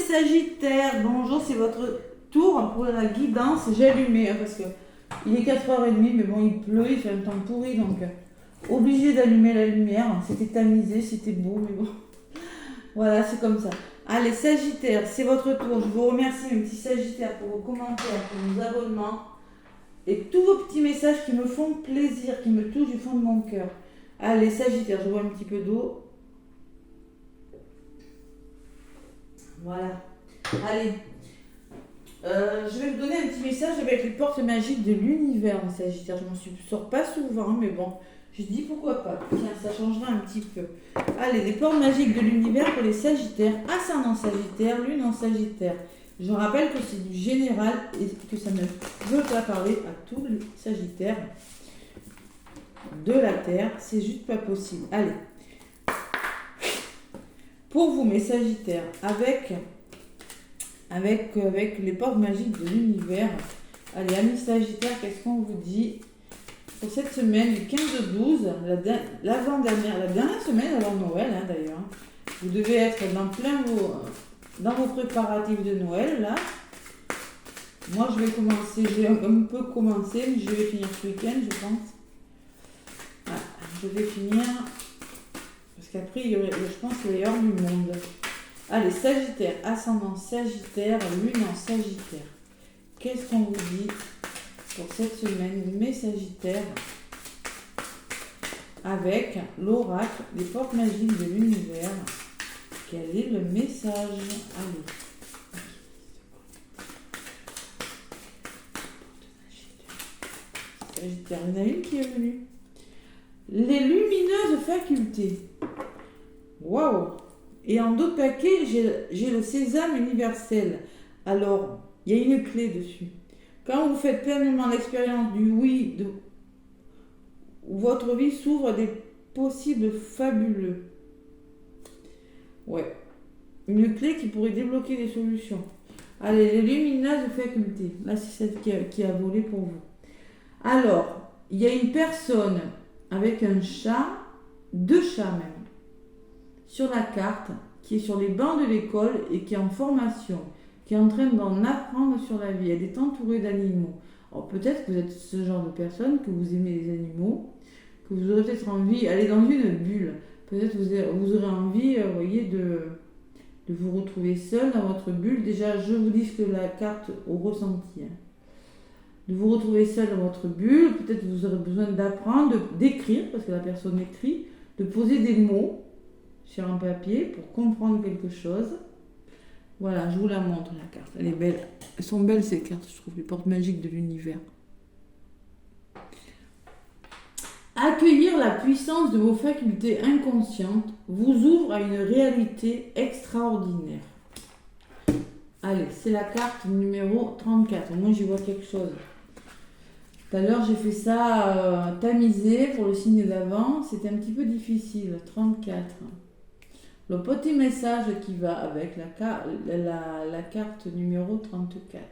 Sagittaires, bonjour, c'est votre tour pour la guidance. J'ai allumé parce que il est 4h30, mais bon, il pleut, il fait un temps pourri, donc obligé d'allumer la lumière. C'était tamisé, c'était beau, mais bon, voilà, c'est comme ça. Allez, Sagittaires, c'est votre tour. Je vous remercie, mes petits Sagittaires, pour vos commentaires, pour vos abonnements et tous vos petits messages qui me font plaisir, qui me touchent du fond de mon cœur. Allez, Sagittaires, je bois un petit peu d'eau. Voilà. Allez. Je vais vous donner un petit message avec les portes magiques de l'univers en Sagittaire. Je m'en sors pas souvent, mais bon, je dis pourquoi pas. Tiens, ça changera un petit peu. Allez, les portes magiques de l'univers pour les Sagittaires. Ascendant Sagittaire, lune en Sagittaire. Je rappelle que c'est du général et que ça ne veut pas parler à tous les Sagittaires de la Terre. C'est juste pas possible. Allez. Pour vous, mes Sagittaires, avec les portes magiques de l'univers. Allez, amis Sagittaires, qu'est-ce qu'on vous dit pour cette semaine du 15 au 12, la dernière semaine avant Noël, hein, d'ailleurs. Vous devez être dans vos préparatifs de Noël, là. Moi, je vais commencer, j'ai un peu commencé, mais je vais finir ce week-end, je pense. Voilà, je vais finir, parce qu'après, je pense qu'il y a hors du monde. Allez, Sagittaire, ascendant Sagittaire, lune en Sagittaire. Qu'est-ce qu'on vous dit pour cette semaine, mes Sagittaires, avec l'oracle des portes magiques de l'univers? Quel est le message? Allez. Sagittaire, il y en a une qui est venue. Les lumineuses facultés. Waouh! Et en d'autres paquets, j'ai le sésame universel. Alors, il y a une clé dessus. Quand vous faites pleinement l'expérience du oui, votre vie s'ouvre à des possibles fabuleux. Ouais. Une clé qui pourrait débloquer des solutions. Allez, les lumineuses facultés. Là, c'est celle qui a volé pour vous. Alors, il y a une personne avec un chat, 2 chats même, sur la carte, qui est sur les bancs de l'école et qui est en formation, qui est en train d'en apprendre sur la vie. Elle est entourée d'animaux. Alors peut-être que vous êtes ce genre de personne, que vous aimez les animaux, que vous aurez peut-être envie, aller dans une bulle. Peut-être que vous aurez envie, vous voyez, de vous retrouver seul dans votre bulle. Déjà, je vous dis ce que la carte au ressenti. Hein. De vous retrouver seul dans votre bulle. Peut-être que vous aurez besoin d'apprendre, d'écrire, parce que la personne écrit, de poser des mots sur un papier pour comprendre quelque chose. Voilà, je vous la montre, la carte. Elle est belle. Elles sont belles, ces cartes, je trouve, les portes magiques de l'univers. Accueillir la puissance de vos facultés inconscientes vous ouvre à une réalité extraordinaire. Allez, c'est la carte numéro 34. Moi, j'y vois quelque chose. Tout à l'heure, j'ai fait ça tamisé pour le signe d'avant. C'était un petit peu difficile. 34. Le petit message qui va avec la carte numéro 34.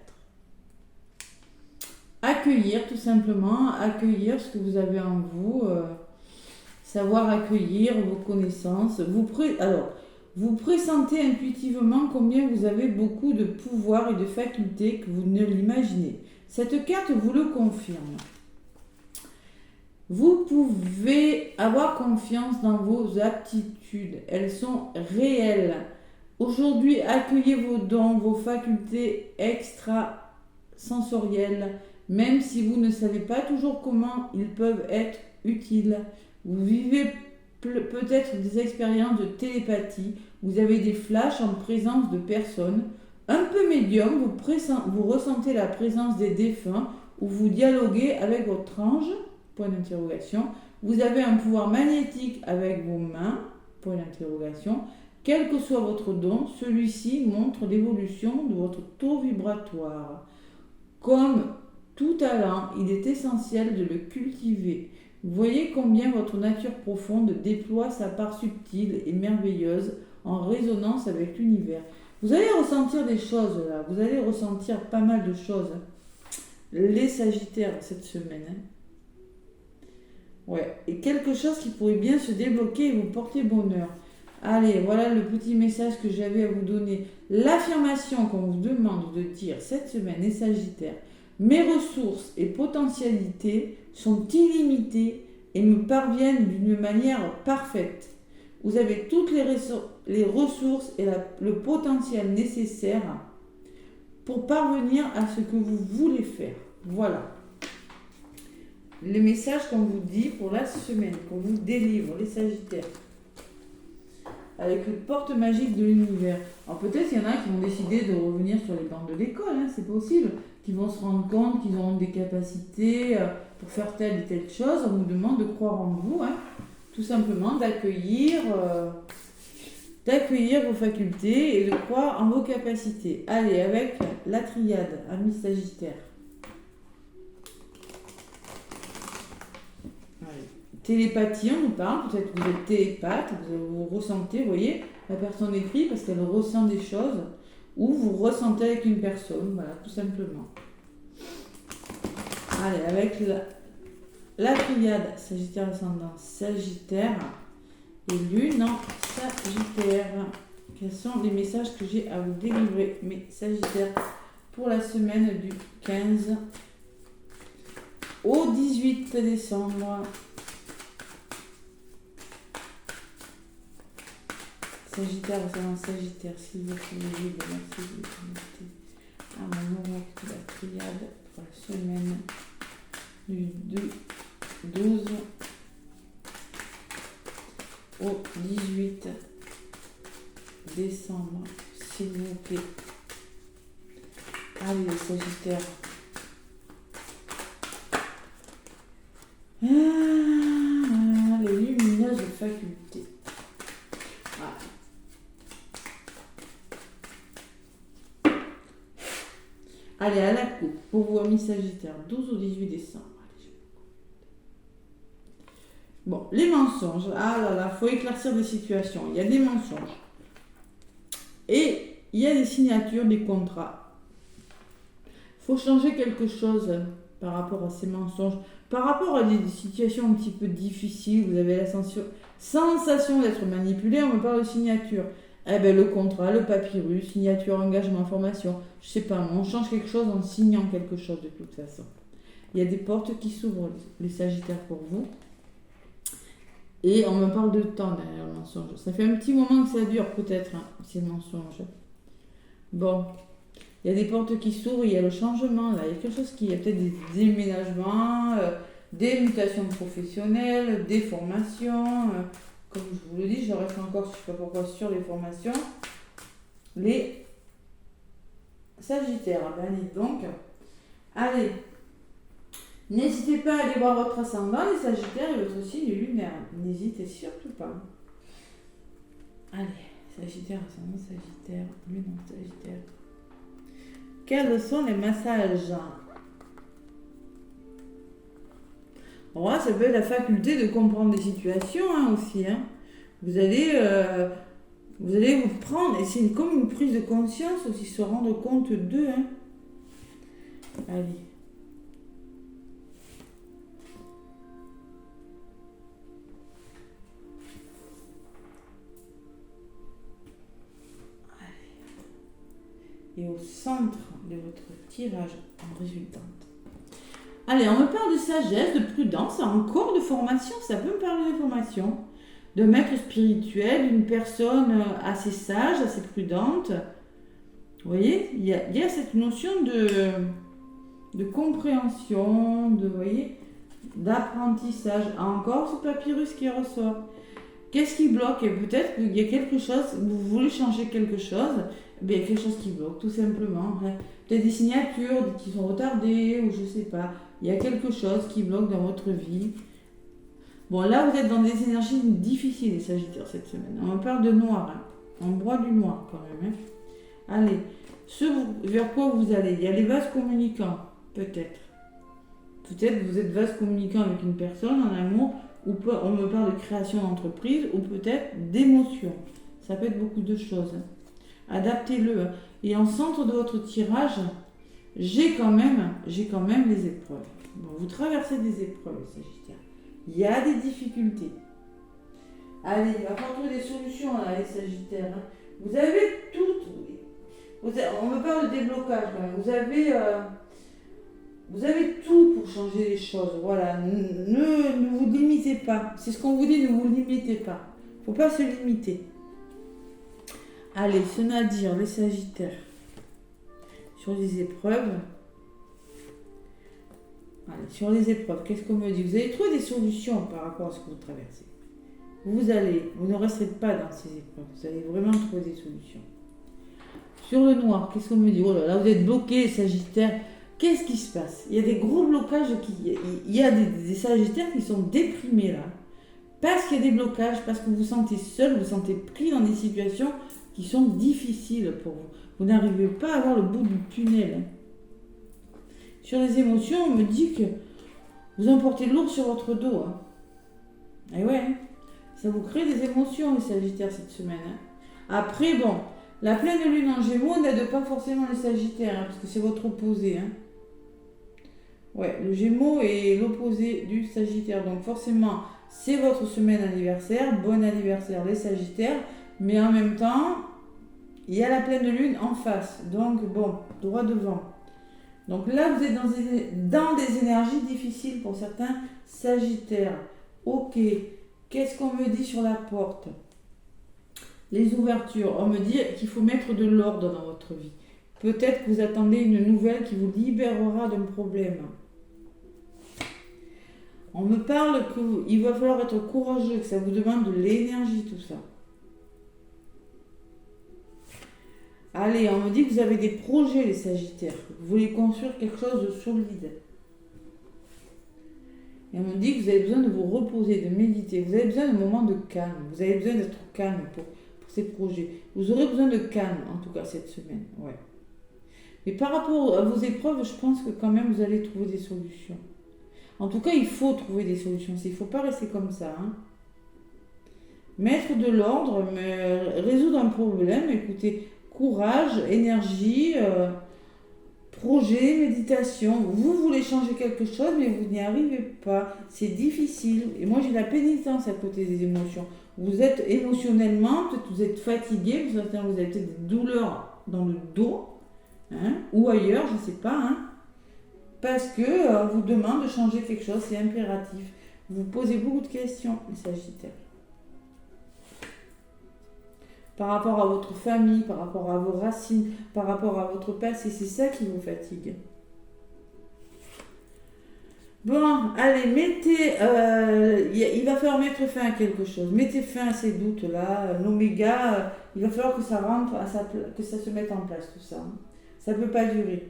Accueillir, tout simplement, accueillir ce que vous avez en vous, savoir accueillir vos connaissances. Vous pressentez intuitivement combien vous avez beaucoup de pouvoir et de facultés que vous ne l'imaginez. Cette carte vous le confirme. Vous pouvez avoir confiance dans vos aptitudes. Elles sont réelles. Aujourd'hui, accueillez vos dons, vos facultés extrasensorielles, même si vous ne savez pas toujours comment ils peuvent être utiles. Vous vivez peut-être des expériences de télépathie. Vous avez des flashs en présence de personnes. Un peu médium, vous ressentez la présence des défunts ou vous dialoguez avec votre ange. Point d'interrogation. Vous avez un pouvoir magnétique avec vos mains. Point d'interrogation. Quel que soit votre don, celui-ci montre l'évolution de votre taux vibratoire. Comme tout talent, il est essentiel de le cultiver. Vous voyez combien votre nature profonde déploie sa part subtile et merveilleuse en résonance avec l'univers. Vous allez ressentir des choses là. Vous allez ressentir pas mal de choses. Les Sagittaires cette semaine. Hein. Ouais, et quelque chose qui pourrait bien se débloquer et vous porter bonheur. Allez, voilà le petit message que j'avais à vous donner. L'affirmation qu'on vous demande de dire cette semaine, les Sagittaires, mes ressources et potentialités sont illimitées et me parviennent d'une manière parfaite. Vous avez toutes les ressources et le potentiel nécessaire pour parvenir à ce que vous voulez faire. Voilà. Les messages qu'on vous dit pour la semaine, qu'on vous délivre, les Sagittaires. Avec le porte magique de l'univers. Alors peut-être qu'il y en a qui vont décider de revenir sur les bancs de l'école, hein, c'est possible. Qui vont se rendre compte qu'ils auront des capacités pour faire telle et telle chose. On vous demande de croire en vous, hein, tout simplement d'accueillir vos facultés et de croire en vos capacités. Allez, avec la triade, amis Sagittaire. Télépathie, on nous parle, peut-être que vous êtes télépathe, vous ressentez, vous voyez, la personne écrit parce qu'elle ressent des choses, ou vous ressentez avec une personne, voilà, tout simplement. Allez, avec la triade, Sagittaire ascendant, Sagittaire, et Lune en Sagittaire. Quels sont les messages que j'ai à vous délivrer, mes Sagittaires, pour la semaine du 15 au 18 décembre. Sagittaire, Sagittaire, s'il vous plaît, merci de vous connecter à mon oracle de la triade pour la semaine du 12 au 18 décembre, s'il vous plaît. Allez, Sagittaire. Les lumineuses facultés. Allez, à la coupe, pour vous, amis Sagittaire, 12 au 18 décembre. Bon, les mensonges. Ah là là, il faut éclaircir des situations. Il y a des mensonges. Et il y a des signatures, des contrats. Il faut changer quelque chose par rapport à ces mensonges. Par rapport à des situations un petit peu difficiles, vous avez la sensation d'être manipulé, on me parle de signature. Eh bien, le contrat, le papyrus, signature, engagement, formation, je sais pas, on change quelque chose en signant quelque chose de toute façon. Il y a des portes qui s'ouvrent, les Sagittaires, pour vous. Et on me parle de temps derrière le mensonge. Ça fait un petit moment que ça dure, peut-être, hein, ces mensonges. Bon, il y a des portes qui s'ouvrent, il y a le changement, là. Il y a quelque chose il y a peut-être des déménagements, des mutations professionnelles, des formations. Comme je vous le dis, je reste encore, je ne sais pas pourquoi, sur les formations. Les Sagittaires, allez donc. Allez, n'hésitez pas à aller voir votre ascendant, les Sagittaires et votre signe lunaire. N'hésitez surtout pas. Allez, Sagittaire, ascendant, Sagittaire, lune en Sagittaire. Quels sont les messages? Ouais, ça peut être la faculté de comprendre des situations, hein, aussi. Hein. Vous allez vous prendre, et c'est comme une prise de conscience aussi, se rendre compte d'eux. Hein. Allez. Et au centre de votre tirage en résultante. Allez, on me parle de sagesse, de prudence, encore de formation, ça peut me parler de formation, de maître spirituel, d'une personne assez sage, assez prudente. Vous voyez, il y a cette notion de compréhension, d'apprentissage. Encore ce papyrus qui ressort. Qu'est-ce qui bloque? Et peut-être qu'il y a quelque chose, vous voulez changer quelque chose, mais il y a quelque chose qui bloque, tout simplement. Peut-être des signatures qui sont retardées, ou je sais pas. Il y a quelque chose qui bloque dans votre vie. Bon, là, vous êtes dans des énergies difficiles, les Sagittaires, cette semaine. On parle de noir. Hein. On broie du noir, quand même. Hein. Allez, vers quoi vous allez? Il y a les vases communicants, peut-être. Peut-être que vous êtes vase communicant avec une personne en amour, ou on me parle de création d'entreprise, ou peut-être d'émotion. Ça peut être beaucoup de choses. Hein. Adaptez-le. Et en centre de votre tirage, j'ai quand même les épreuves. Bon, vous traversez des épreuves, Sagittaire. Il y a des difficultés. Allez, il va falloir trouver des solutions là, les Sagittaires. Hein. Vous avez tout. On me parle de déblocage quand même. Vous avez tout pour changer les choses. Voilà. Ne vous limitez pas. C'est ce qu'on vous dit, ne vous limitez pas. Il ne faut pas se limiter. Allez, ce Nadir, les Sagittaires. Sur les épreuves. Allez, sur les épreuves, qu'est-ce qu'on me dit? Vous allez trouver des solutions par rapport à ce que vous traversez. Vous ne resterez pas dans ces épreuves. Vous allez vraiment trouver des solutions. Sur le noir, qu'est-ce qu'on me dit? Oh là là, vous êtes bloqués, les Sagittaires. Qu'est-ce qui se passe? Il y a des gros blocages. Il y a des Sagittaires qui sont déprimés là. Parce qu'il y a des blocages, parce que vous vous sentez seul, vous vous sentez pris dans des situations qui sont difficiles pour vous. Vous n'arrivez pas à voir le bout du tunnel. Sur les émotions, on me dit que vous en portez lourd sur votre dos. Hein. Et ouais, hein. Ça vous crée des émotions, les Sagittaires, cette semaine. Hein. Après, bon, la pleine lune en Gémeaux n'aide pas forcément les Sagittaires, hein, parce que c'est votre opposé. Hein. Ouais, le Gémeaux est l'opposé du Sagittaire. Donc forcément, c'est votre semaine anniversaire. Bon anniversaire, les Sagittaires. Mais en même temps, il y a la pleine lune en face. Donc, bon, droit devant. Donc là, vous êtes dans des énergies difficiles pour certains Sagittaires. Ok, qu'est-ce qu'on me dit sur la porte? Les ouvertures. On me dit qu'il faut mettre de l'ordre dans votre vie. Peut-être que vous attendez une nouvelle qui vous libérera d'un problème. On me parle qu'il va falloir être courageux, que ça vous demande de l'énergie, tout ça. Allez, on me dit que vous avez des projets, les Sagittaires. Vous voulez construire quelque chose de solide. Et on me dit que vous avez besoin de vous reposer, de méditer. Vous avez besoin d'un moment de calme. Vous avez besoin d'être calme pour ces projets. Vous aurez besoin de calme, en tout cas, cette semaine. Ouais. Mais par rapport à vos épreuves, je pense que quand même, vous allez trouver des solutions. En tout cas, il faut trouver des solutions. Il ne faut pas rester comme ça. Hein. Mettre de l'ordre, mais résoudre un problème, écoutez, courage, énergie, projet, méditation. Vous voulez changer quelque chose, mais vous n'y arrivez pas. C'est difficile. Et moi, j'ai la pénitence à côté des émotions. Vous êtes émotionnellement, peut-être vous êtes fatigué, vous avez peut-être des douleurs dans le dos, hein, ou ailleurs, je ne sais pas, hein, parce que vous demande de changer quelque chose, c'est impératif. Vous posez beaucoup de questions, les Sagittaires. Par rapport à votre famille, par rapport à vos racines, par rapport à votre passé, c'est ça qui vous fatigue. Bon, allez, il va falloir mettre fin à quelque chose. Mettez fin à ces doutes-là. L'oméga, il va falloir que ça rentre, que ça se mette en place, tout ça. Ça ne peut pas durer.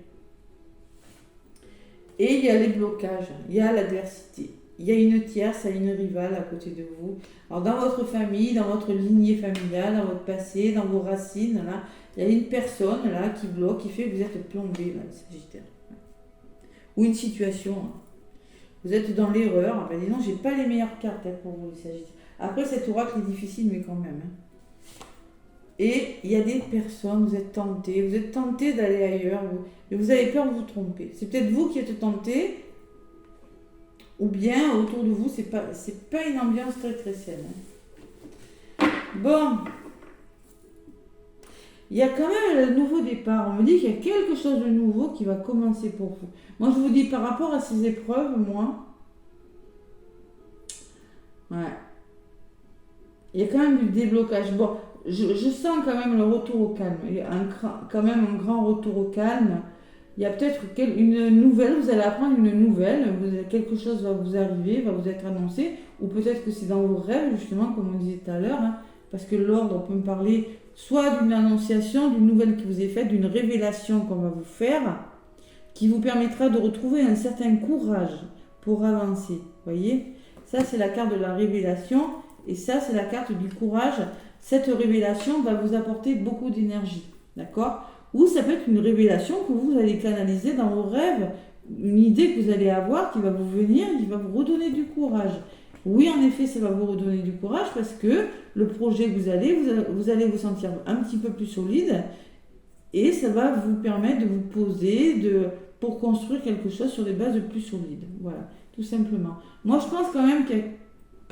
Et il y a les blocages, il y a l'adversité. Il y a une tierce, une rivale à côté de vous. Alors dans votre famille, dans votre lignée familiale, dans votre passé, dans vos racines, là, il y a une personne là qui bloque, qui fait que vous êtes plombé, là, les Sagittaires. Ou une situation. Hein. Vous êtes dans l'erreur. Ben, disons, j'ai pas les meilleures cartes pour vous, les Sagittaires. Après, cet oracle est difficile, mais quand même. Hein. Et il y a des personnes, vous êtes tenté d'aller ailleurs, mais vous avez peur de vous tromper. C'est peut-être vous qui êtes tenté. Ou bien autour de vous, c'est pas une ambiance très très saine. Hein. Bon, il y a quand même le nouveau départ. On me dit qu'il y a quelque chose de nouveau qui va commencer pour vous. Moi, je vous dis par rapport à ces épreuves, moi, ouais, il y a quand même du déblocage. Bon, je sens quand même le retour au calme. Il y a quand même un grand retour au calme. Il y a peut-être une nouvelle, vous allez apprendre une nouvelle, quelque chose va vous arriver, va vous être annoncé, ou peut-être que c'est dans vos rêves, justement, comme on disait tout à l'heure, hein, parce que l'ordre, on peut me parler soit d'une annonciation, d'une nouvelle qui vous est faite, d'une révélation qu'on va vous faire, qui vous permettra de retrouver un certain courage pour avancer. Voyez, ça c'est la carte de la révélation, et ça c'est la carte du courage. Cette révélation va vous apporter beaucoup d'énergie, d'accord ? Ou ça peut être une révélation que vous allez canaliser dans vos rêves, une idée que vous allez avoir qui va vous venir, qui va vous redonner du courage. Oui, en effet, ça va vous redonner du courage parce que le projet que vous allez vous sentir un petit peu plus solide et ça va vous permettre de vous poser pour construire quelque chose sur des bases plus solides. Voilà, tout simplement. Moi, je pense quand même que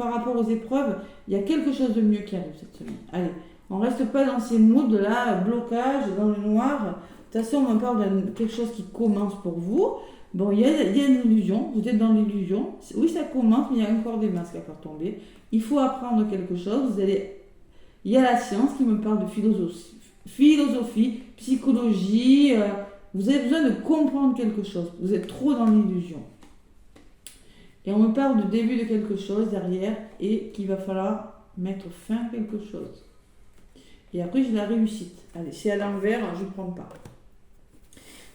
par rapport aux épreuves, il y a quelque chose de mieux qui arrive cette semaine. Allez, on ne reste pas dans ces moods là, blocage, dans le noir. De toute façon, on parle de quelque chose qui commence pour vous. Bon, il y a une illusion, vous êtes dans l'illusion. Oui, ça commence, mais il y a encore des masques à faire tomber. Il faut apprendre quelque chose. Il y a la science qui me parle de philosophie, psychologie. Vous avez besoin de comprendre quelque chose. Vous êtes trop dans l'illusion. Et on me parle du début de quelque chose derrière et qu'il va falloir mettre fin à quelque chose. Et après, j'ai la réussite. Allez, c'est à l'envers, je ne prends pas.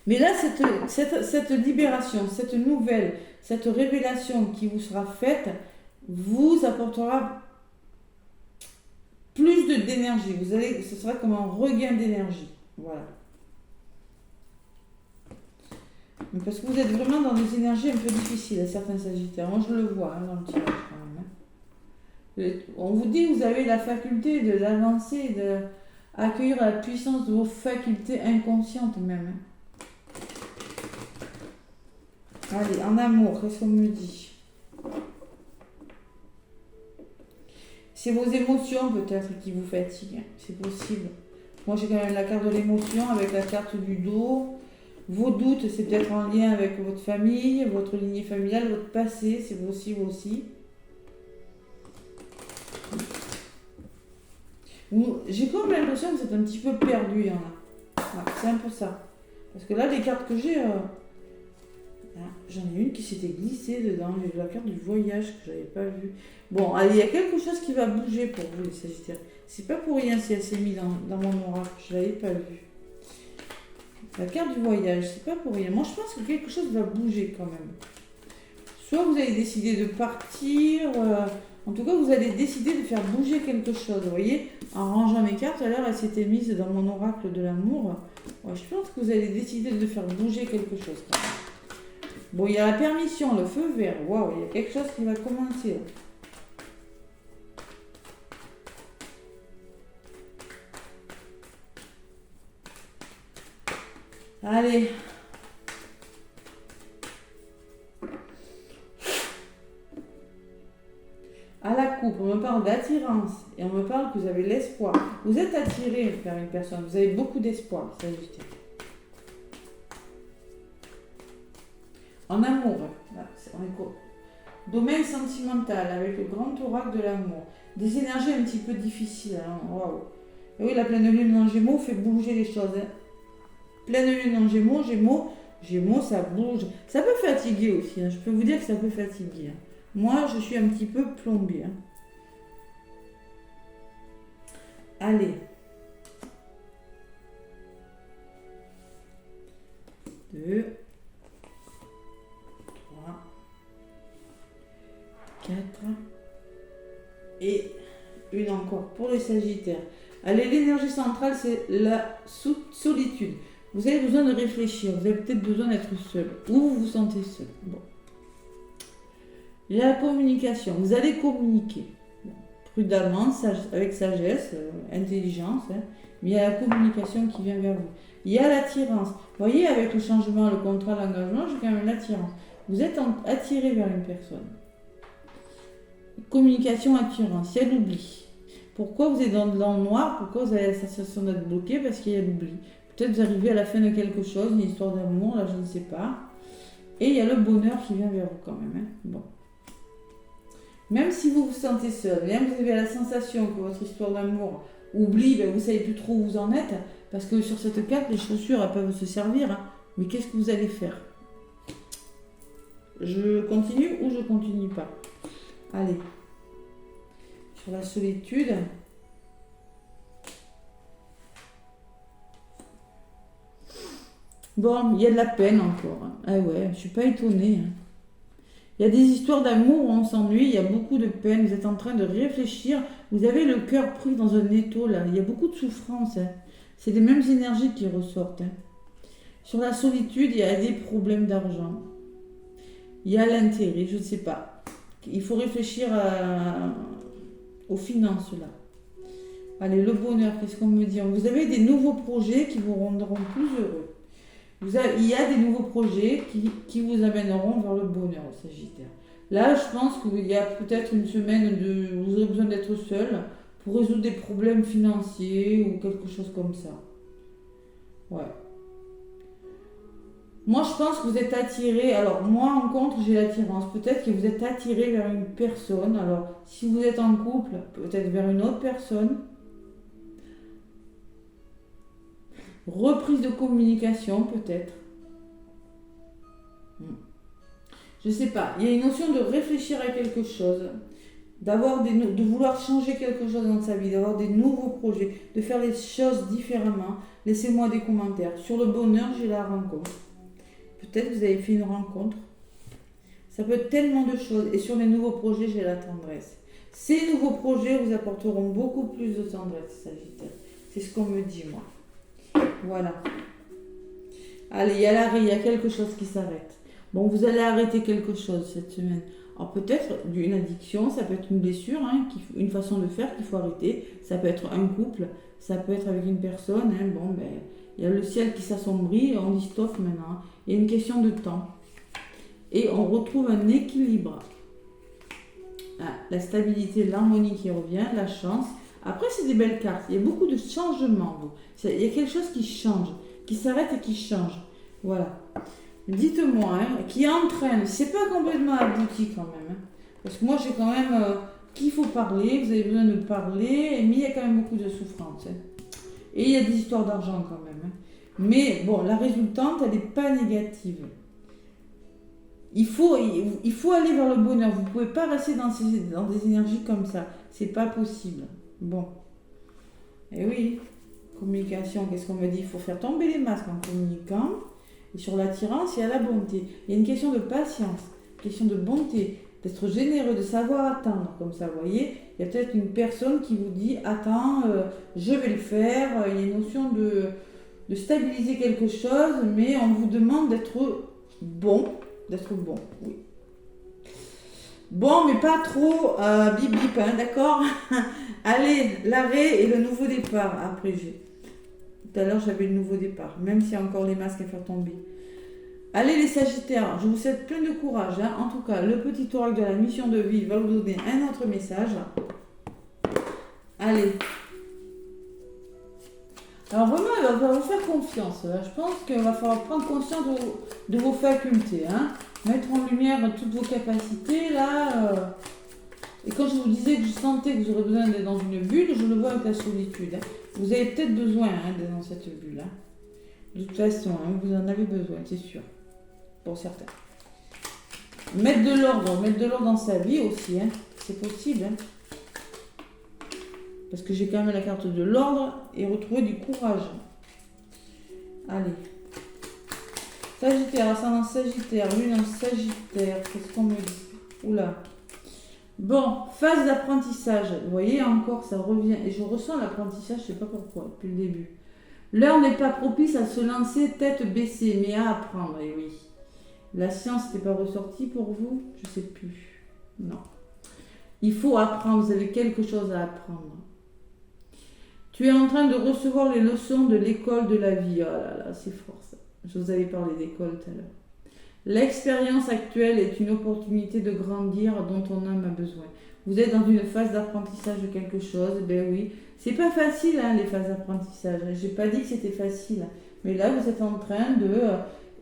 Mais là, cette libération, cette nouvelle, cette révélation qui vous sera faite, vous apportera plus d'énergie. Ce sera comme un regain d'énergie. Voilà. Mais parce que vous êtes vraiment dans des énergies un peu difficiles, certains sagittaires. Moi, je le vois dans le tirage quand même. On vous dit que vous avez la faculté d'avancer, d'accueillir la puissance de vos facultés inconscientes même. Allez, en amour, qu'est-ce qu'on me dit? C'est vos émotions peut-être qui vous fatiguent, c'est possible. Moi j'ai quand même la carte de l'émotion avec la carte du dos. Vos doutes, c'est peut-être en lien avec votre famille, votre lignée familiale, votre passé, c'est possible aussi. J'ai quand même l'impression que vous êtes un petit peu perdu, il y en a. Ouais, c'est un peu ça. Parce que là, les cartes que j'ai... j'en ai une qui s'était glissée dedans, j'ai vu la carte du voyage que je n'avais pas vue. Bon, allez, il y a quelque chose qui va bouger pour vous, les Sagittaires. C'est pas pour rien si elle s'est mise dans mon oracle, je ne l'avais pas vue. La carte du voyage, c'est pas pour rien. Moi, je pense que quelque chose va bouger quand même. Soit vous allez décider de partir, en tout cas, vous allez décider de faire bouger quelque chose. Vous voyez, en rangeant mes cartes, à l'heure, elle s'était mise dans mon oracle de l'amour. Ouais, je pense que vous allez décider de faire bouger quelque chose quand même. Bon, il y a la permission, le feu vert. Waouh, il y a quelque chose qui va commencer. Là. Allez. À la coupe, on me parle d'attirance et on me parle que vous avez l'espoir. Vous êtes attiré vers une personne, vous avez beaucoup d'espoir, Sagittaire. En amour, on est domaine sentimental avec le grand oracle de l'amour. Des énergies un petit peu difficiles. Hein. Waouh. Et oui, la pleine lune en Gémeaux fait bouger les choses. Hein. Pleine lune en Gémeaux, ça bouge. Ça peut fatiguer aussi. Hein. Je peux vous dire que ça peut fatiguer. Hein. Moi, je suis un petit peu plombée. Hein. Allez. 2. 4 et une encore pour les Sagittaires. Allez, l'énergie centrale, c'est la solitude. Vous avez besoin de réfléchir, vous avez peut-être besoin d'être seul, ou vous vous sentez seul. Bon. La communication, vous allez communiquer. Bon. Prudemment, avec sagesse, intelligence, hein. Mais il y a la communication qui vient vers vous. Il y a l'attirance. Vous voyez, avec le changement, le contrat, l'engagement, j'ai quand même l'attirance. Vous êtes attiré vers une personne. Communication, attirance, il y a l'oubli. Pourquoi vous êtes dans le noir? Pourquoi vous avez la sensation d'être bloqué? Parce qu'il y a l'oubli. Peut-être vous arrivez à la fin de quelque chose, une histoire d'amour, là je ne sais pas. Et il y a le bonheur qui vient vers vous quand même. Hein. Bon. Même si vous vous sentez seul, même si vous avez la sensation que votre histoire d'amour oublie, ben vous ne savez plus trop où vous en êtes, parce que sur cette carte, les chaussures elles peuvent se servir. Hein. Mais qu'est-ce que vous allez faire? Je continue ou je continue pas? Allez, sur la solitude. Bon, il y a de la peine encore. Hein. Ah ouais, je suis pas étonnée. Hein. Il y a des histoires d'amour où on s'ennuie, il y a beaucoup de peine, vous êtes en train de réfléchir, vous avez le cœur pris dans un étau là, il y a beaucoup de souffrance. Hein. C'est les mêmes énergies qui ressortent. Hein. Sur la solitude, il y a des problèmes d'argent. Il y a l'intérêt, je ne sais pas. Il faut réfléchir aux finances là. Allez, le bonheur, qu'est-ce qu'on me dit? Vous avez des nouveaux projets qui vous rendront plus heureux. Il y a des nouveaux projets qui vous amèneront vers le bonheur, Sagittaire. Là, je pense qu'il y a peut-être une semaine de vous aurez besoin d'être seul pour résoudre des problèmes financiers ou quelque chose comme ça. Ouais. Moi, je pense que vous êtes attiré. Alors, moi, en contre, j'ai l'attirance. Peut-être que vous êtes attiré vers une personne. Alors, si vous êtes en couple, peut-être vers une autre personne. Reprise de communication, peut-être. Je sais pas. Il y a une notion de réfléchir à quelque chose, de vouloir changer quelque chose dans sa vie, d'avoir des nouveaux projets, de faire les choses différemment. Laissez-moi des commentaires. Sur le bonheur, j'ai la rencontre. Peut-être que vous avez fait une rencontre. Ça peut être tellement de choses. Et sur les nouveaux projets, j'ai la tendresse. Ces nouveaux projets vous apporteront beaucoup plus de tendresse, Sagittaire. C'est ce qu'on me dit, moi. Voilà. Allez, il y a l'arrêt, il y a quelque chose qui s'arrête. Bon, vous allez arrêter quelque chose cette semaine. Alors peut-être une addiction, ça peut être une blessure, une façon de faire qu'il faut arrêter. Ça peut être un couple, ça peut être avec une personne. Bon, ben, il y a le ciel qui s'assombrit, on dit stop maintenant. Il y a une question de temps. Et on retrouve un équilibre. La stabilité, l'harmonie qui revient, la chance. Après, c'est des belles cartes. Il y a beaucoup de changements. Il y a quelque chose qui change, qui s'arrête et qui change. Voilà. Dites-moi, qui entraîne, c'est pas complètement abouti quand même. Parce que moi, j'ai quand même qu'il faut parler, vous avez besoin de parler, mais il y a quand même beaucoup de souffrance. Et il y a des histoires d'argent quand même. Mais bon, la résultante, elle n'est pas négative. Il faut aller vers le bonheur. Vous ne pouvez pas rester dans des énergies comme ça. C'est pas possible. Bon. Et oui, communication, qu'est-ce qu'on me dit? Il faut faire tomber les masques en communiquant. Et sur l'attirance, il y a la bonté. Il y a une question de patience, une question de bonté, d'être généreux, de savoir attendre. Comme ça, vous voyez, il y a peut-être une personne qui vous dit attends, je vais le faire. Il y a une notion de stabiliser quelque chose, mais on vous demande d'être bon. Oui. Bon, mais pas trop bip bip, d'accord. Allez, l'arrêt et le nouveau départ. Après, tout à l'heure, j'avais le nouveau départ, même s'il y a encore les masques à faire tomber. Allez, les Sagittaires, je vous souhaite plein de courage. En tout cas, le petit oracle de la mission de vie va vous donner un autre message. Allez. Alors vraiment, il va vous faire confiance. Je pense qu'il va falloir prendre conscience de vos facultés. Mettre en lumière toutes vos capacités. Là, Et quand je vous disais que je sentais que vous aurez besoin d'être dans une bulle, je le vois avec la solitude. Vous avez peut-être besoin d'être dans cette bulle. De toute façon, vous en avez besoin, c'est sûr. Pour certains. Mettre de l'ordre dans sa vie aussi. C'est possible. Parce que j'ai quand même la carte de l'ordre et retrouver du courage. Allez. Sagittaire, ascendant Sagittaire, lune en Sagittaire. Qu'est-ce qu'on me dit? Oula. Bon, phase d'apprentissage. Vous voyez, encore, ça revient. Et je ressens l'apprentissage, je ne sais pas pourquoi, depuis le début. L'heure n'est pas propice à se lancer tête baissée, mais à apprendre. Et oui. La science n'était pas ressortie pour vous? Je ne sais plus. Non. Il faut apprendre, vous avez quelque chose à apprendre. Tu es en train de recevoir les leçons de l'école de la vie. Oh là là, c'est fort ça. Je vous avais parlé d'école tout à l'heure. L'expérience actuelle est une opportunité de grandir dont ton âme a besoin. Vous êtes dans une phase d'apprentissage de quelque chose, ben oui. C'est pas facile les phases d'apprentissage. J'ai pas dit que c'était facile. Mais là, vous êtes en train de...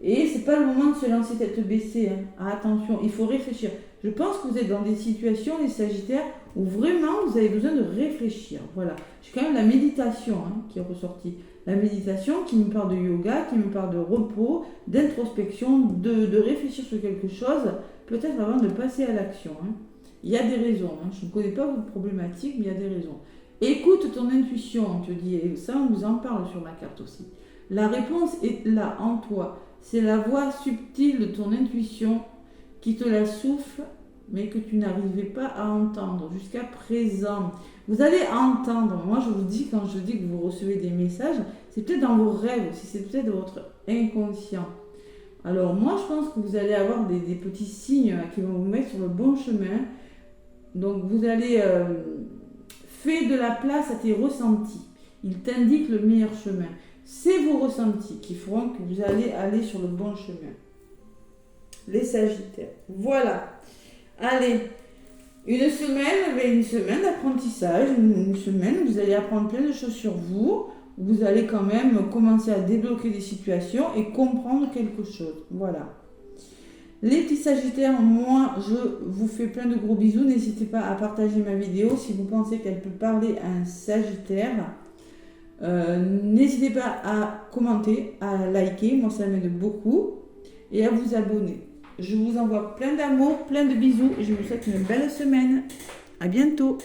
Et c'est pas le moment de se lancer tête baissée. Attention, il faut réfléchir. Je pense que vous êtes dans des situations, les Sagittaires, où vraiment vous avez besoin de réfléchir. Voilà. J'ai quand même la méditation qui est ressortie. La méditation qui me parle de yoga, qui me parle de repos, d'introspection, de réfléchir sur quelque chose, peut-être avant de passer à l'action. Il y a des raisons. Je ne connais pas votre problématique, mais il y a des raisons. Écoute ton intuition, on te dit, et ça on vous en parle sur ma carte aussi. La réponse est là, en toi. C'est la voix subtile de ton intuition qui te la souffle, mais que tu n'arrivais pas à entendre jusqu'à présent. Vous allez entendre. Moi, je vous dis, quand je dis que vous recevez des messages, c'est peut-être dans vos rêves aussi, c'est peut-être dans votre inconscient. Alors, moi, je pense que vous allez avoir des petits signes qui vont vous mettre sur le bon chemin. Donc, vous allez faire de la place à tes ressentis. Ils t'indiquent le meilleur chemin. C'est vos ressentis qui feront que vous allez aller sur le bon chemin. Les Sagittaires. Voilà. Allez, une semaine d'apprentissage, une semaine où vous allez apprendre plein de choses sur vous. Vous allez quand même commencer à débloquer des situations et comprendre quelque chose. Voilà. Les petits sagittaires, moi, je vous fais plein de gros bisous. N'hésitez pas à partager ma vidéo si vous pensez qu'elle peut parler à un sagittaire. N'hésitez pas à commenter, à liker, moi ça m'aide beaucoup, et à vous abonner. Je vous envoie plein d'amour, plein de bisous et je vous souhaite une belle semaine. À bientôt.